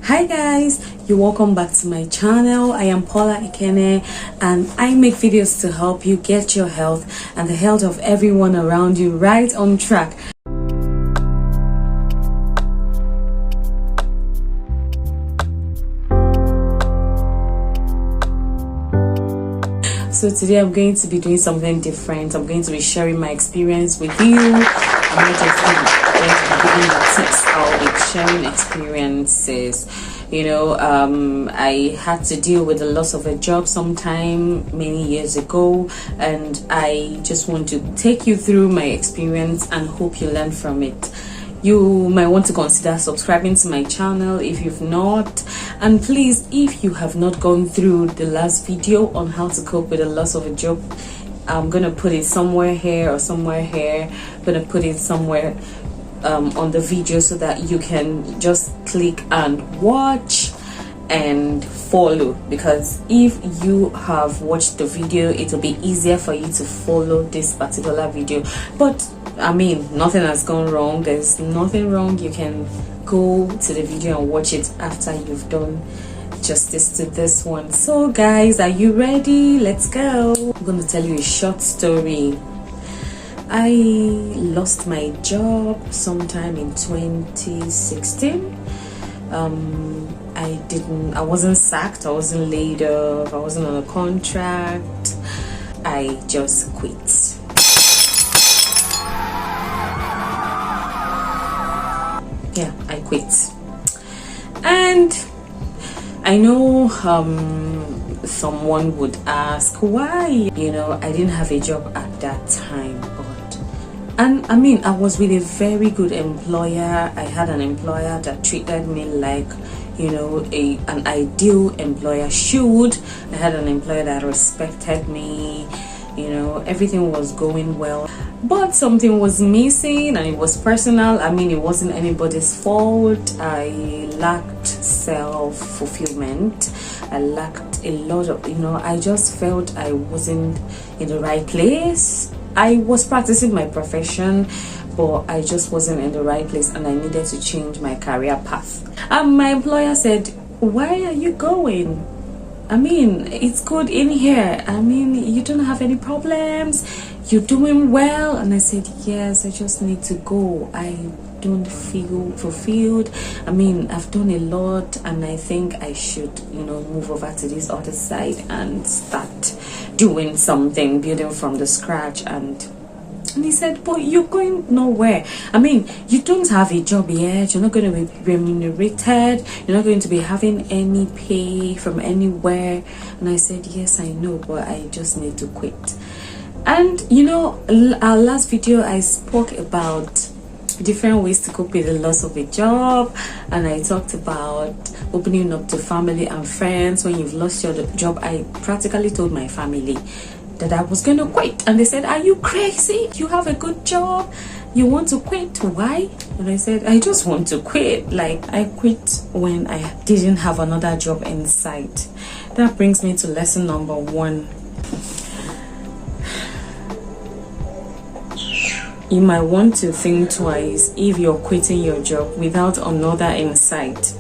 Hi guys, you're welcome back to my channel. I am Paula Ekene and I make videos to help you get your health and the health of everyone around you right on track. So today I'm going to be doing something different. I'm going to be sharing my experience with you. I'm not just going to be giving you tips. I'll be sharing experiences. I had to deal with the loss of a job sometime many years ago, and I just want to take you through my experience and hope you learn from it. You might want to consider subscribing to my channel if you've not, and please, if you have not gone through the last video on how to cope with the loss of a job, I'm gonna put it somewhere here or somewhere here. I'm gonna put it somewhere on the video so that you can just click and watch and follow, because if you have watched the video, it'll be easier for you to follow this particular video. But I mean, nothing has gone wrong. There's nothing wrong. You can go to the video and watch it after you've done justice to this one. So guys, are you ready? Let's go. I'm going to tell you a short story. I lost my job sometime in 2016. I wasn't sacked, I wasn't laid off, I wasn't on a contract. I just quit. Yeah, I quit. And I know someone would ask why, I didn't have a job at that time. And I mean, I was with a very good employer. I had an employer that treated me like, an ideal employer should. I had an employer that respected me. Everything was going well. But something was missing, and it was personal. I mean, it wasn't anybody's fault. I lacked self-fulfillment. I lacked a lot of, I just felt I wasn't in the right place. I was practicing my profession, but I just wasn't in the right place, and I needed to change my career path. And my employer said, "Why are you going? I mean, it's good in here. I mean, you don't have any problems. You're doing well." And I said, "Yes, I just need to go. I don't feel fulfilled. I mean, I've done a lot, and I think I should, move over to this other side and start doing something, building from the scratch." And he said, "But you're going nowhere. I mean, you don't have a job yet. You're not going to be remunerated. You're not going to be having any pay from anywhere." And I said, "Yes, I know, but I just need to quit." And our last video, I spoke about different ways to cope with the loss of a job, and I talked about opening up to family and friends when you've lost your job. I practically told my family that I was going to quit, and they said, "Are you crazy? You have a good job, you want to quit? Why?" And I said, "I just want to quit. Like, I quit when I didn't have another job in sight." That brings me to lesson number 1. You might want to think twice if you're quitting your job without another in sight.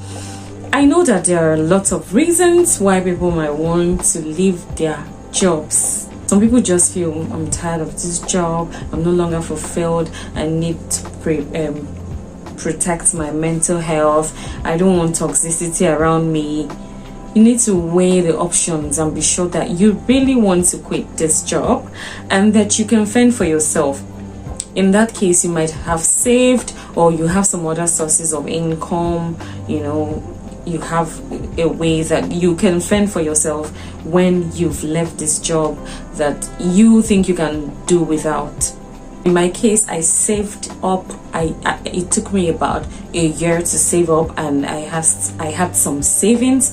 I know that there are lots of reasons why people might want to leave their jobs. Some people just feel, "I'm tired of this job, I'm no longer fulfilled, I need to protect my mental health, I don't want toxicity around me." You need to weigh the options and be sure that you really want to quit this job and that you can fend for yourself. In that case, you might have saved, or you have some other sources of income. You have a way that you can fend for yourself when you've left this job that you think you can do without. In my case, I saved up. It took me about a year to save up, and I had some savings,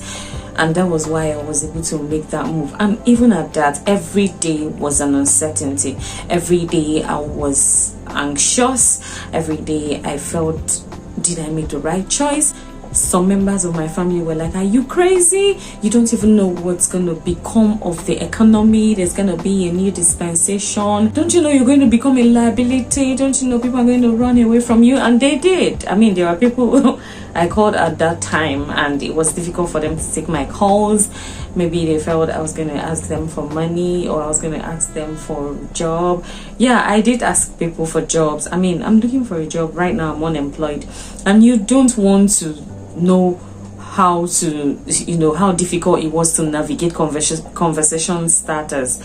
and that was why I was able to make that move. And even at that, every day was an uncertainty. Every day I was anxious. Every day I felt, did I make the right choice? some members of my family were like, are you crazy? You don't even know what's going to become of the economy. There's going to be a new dispensation. Don't you know you're going to become a liability? Don't you know people are going to run away from you? And they did. I mean, there are people I called at that time, and it was difficult for them to take my calls. Maybe they felt I was going to ask them for money, or I was going to ask them for a job. Yeah, I did ask people for jobs. I mean, I'm looking for a job right now. I'm unemployed, and you don't want to know how to, how difficult it was to navigate conversation starters.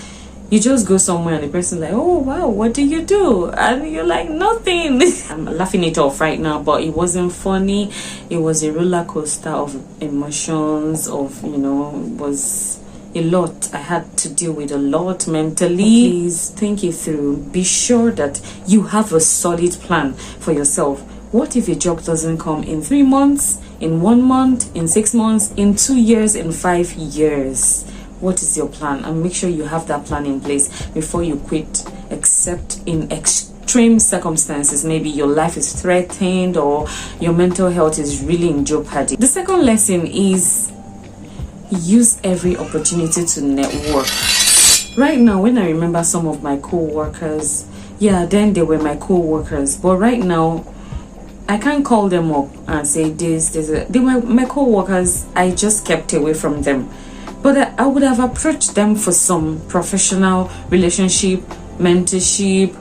You just go somewhere and the person's like, oh wow, what do you do? And you're like, nothing. I'm laughing it off right now, but it wasn't funny. It was a roller coaster of emotions, it was a lot. I had to deal with a lot mentally. Please think it through. Be sure that you have a solid plan for yourself. What if a job doesn't come in 3 months, in 1 month, in 6 months, in 2 years, in 5 years? What is your plan? And make sure you have that plan in place before you quit, except in extreme circumstances. Maybe your life is threatened or your mental health is really in jeopardy. The second lesson is use every opportunity to network. Right now, when I remember some of my co-workers, then they were my co-workers, but right now I can't call them up and say this. They were my co-workers. I just kept away from them. But I would have approached them for some professional relationship, mentorship,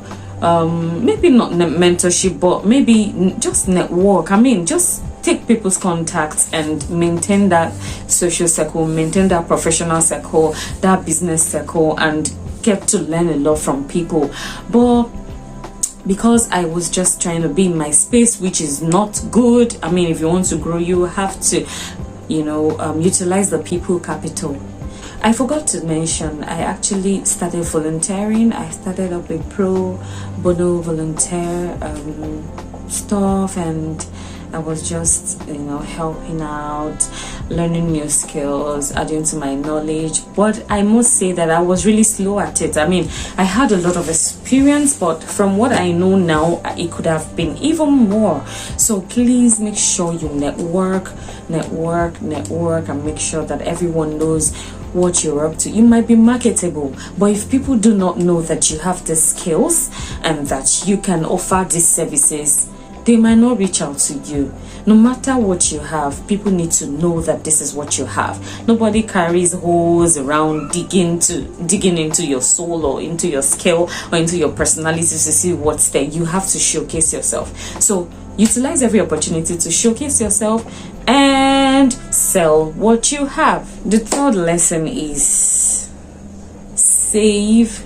maybe not mentorship, but maybe just network. I mean, just take people's contacts and maintain that social circle, maintain that professional circle, that business circle, and get to learn a lot from people. But because I was just trying to be in my space, which is not good. I mean, if you want to grow, you have to utilize the people capital. I forgot to mention, I actually started volunteering. I started up a pro bono volunteer stuff, and I was just helping out, learning new skills, adding to my knowledge. But I must say that I was really slow at it. I mean, I had a lot of experience, but from what I know now, it could have been even more. So please make sure you network, and make sure that everyone knows what you're up to. You might be marketable, but if people do not know that you have the skills and that you can offer these services, they might not reach out to you. No matter what you have, people need to know that this is what you have. Nobody carries holes around digging into your soul or into your skill or into your personality to see what's there. You have to showcase yourself. So utilize every opportunity to showcase yourself and sell what you have. The third lesson is save,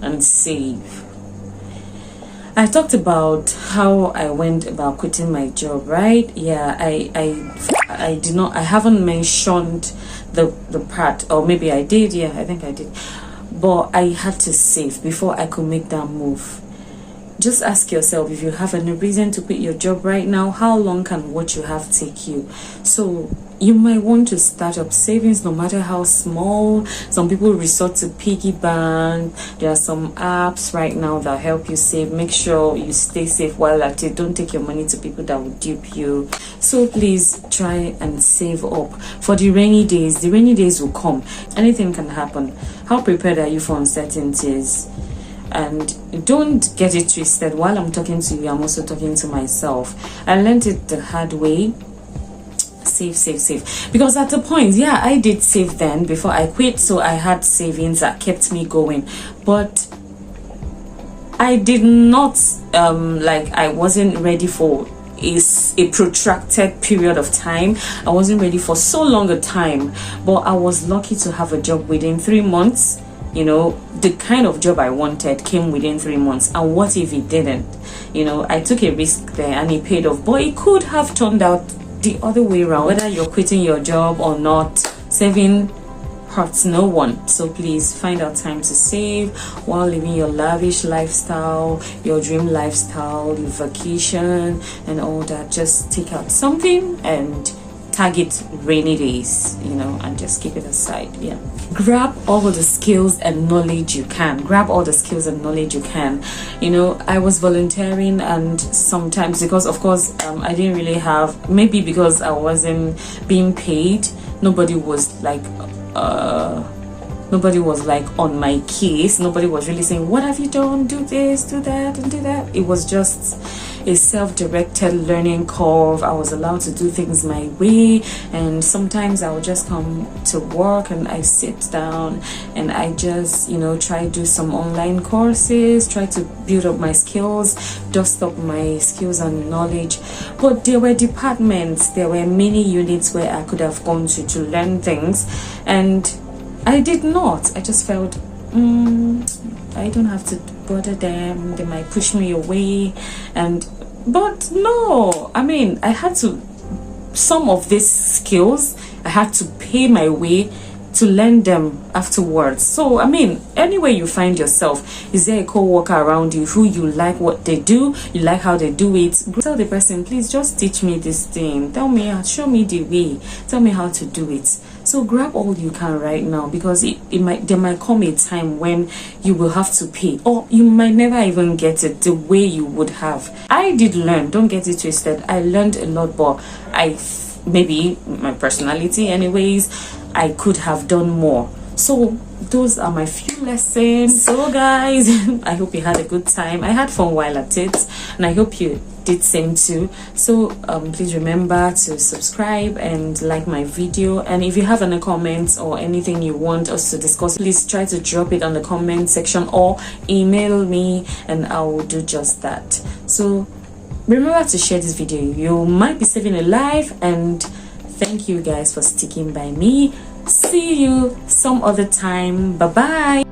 and save. I talked about how I went about quitting my job, right? Yeah, I haven't mentioned the part, or maybe I did. Yeah, I think I did. But I had to save before I could make that move. Just ask yourself, if you have any reason to quit your job right now, how long can what you have take you? So you might want to start up savings, no matter how small. Some people resort to piggy bank. There are some apps right now that help you save. Make sure you stay safe while at it. Don't take your money to people that will dupe you. So please try and save up for the rainy days. The rainy days will come. Anything can happen. How prepared are you for uncertainties? And don't get it twisted. While I'm talking to you, I'm also talking to myself. I learned it the hard way. Save, because at the point, I did save then before I quit, so I had savings that kept me going, but I did not I wasn't ready for a protracted period of time. I wasn't ready for so long a time, but I was lucky to have a job within 3 months. The kind of job I wanted came within 3 months. And what if it didn't? I took a risk there and it paid off, but it could have turned out the other way around. Whether you're quitting your job or not, saving hurts no one. So please find out time to save while living your lavish lifestyle, your dream lifestyle, your vacation and all that. Just take out something and target rainy days, you know, and just keep it aside. Yeah, grab all the skills and knowledge you can. Grab all the skills and knowledge you can. You know, I was volunteering, and sometimes, because of course I didn't really have, maybe because I wasn't being paid, nobody was like on my case. Nobody was really saying, what have you done, do this, do that, and do that. It was just a self-directed learning curve. I was allowed to do things my way, and sometimes I would just come to work and I sit down and I just, you know, try to do some online courses, try to build up my skills, dust up my skills and knowledge. But there were departments, there were many units where I could have gone to learn things, and I did not. I just felt I don't have to bother them, they might push me away. But no, I mean, I had to, some of these skills I had to pay my way to learn them afterwards. So I mean, anywhere you find yourself, is there a co-worker around you who you like what they do, you like how they do it, tell the person, please just teach me this thing, tell me, show me the way, tell me how to do it. So grab all you can right now, because there might come a time when you will have to pay, or you might never even get it the way you would have. I did learn, don't get it twisted, I learned a lot, but maybe my personality anyways, I could have done more. So those are my few lessons. So guys, I hope you had a good time. I had fun while at it, and I hope you did same too. So please remember to subscribe and like my video, and if you have any comments or anything you want us to discuss, please try to drop it on the comment section or email me, and I will do just that. So remember to share this video, you might be saving a life. And thank you guys for sticking by me. See you some other time. Bye bye.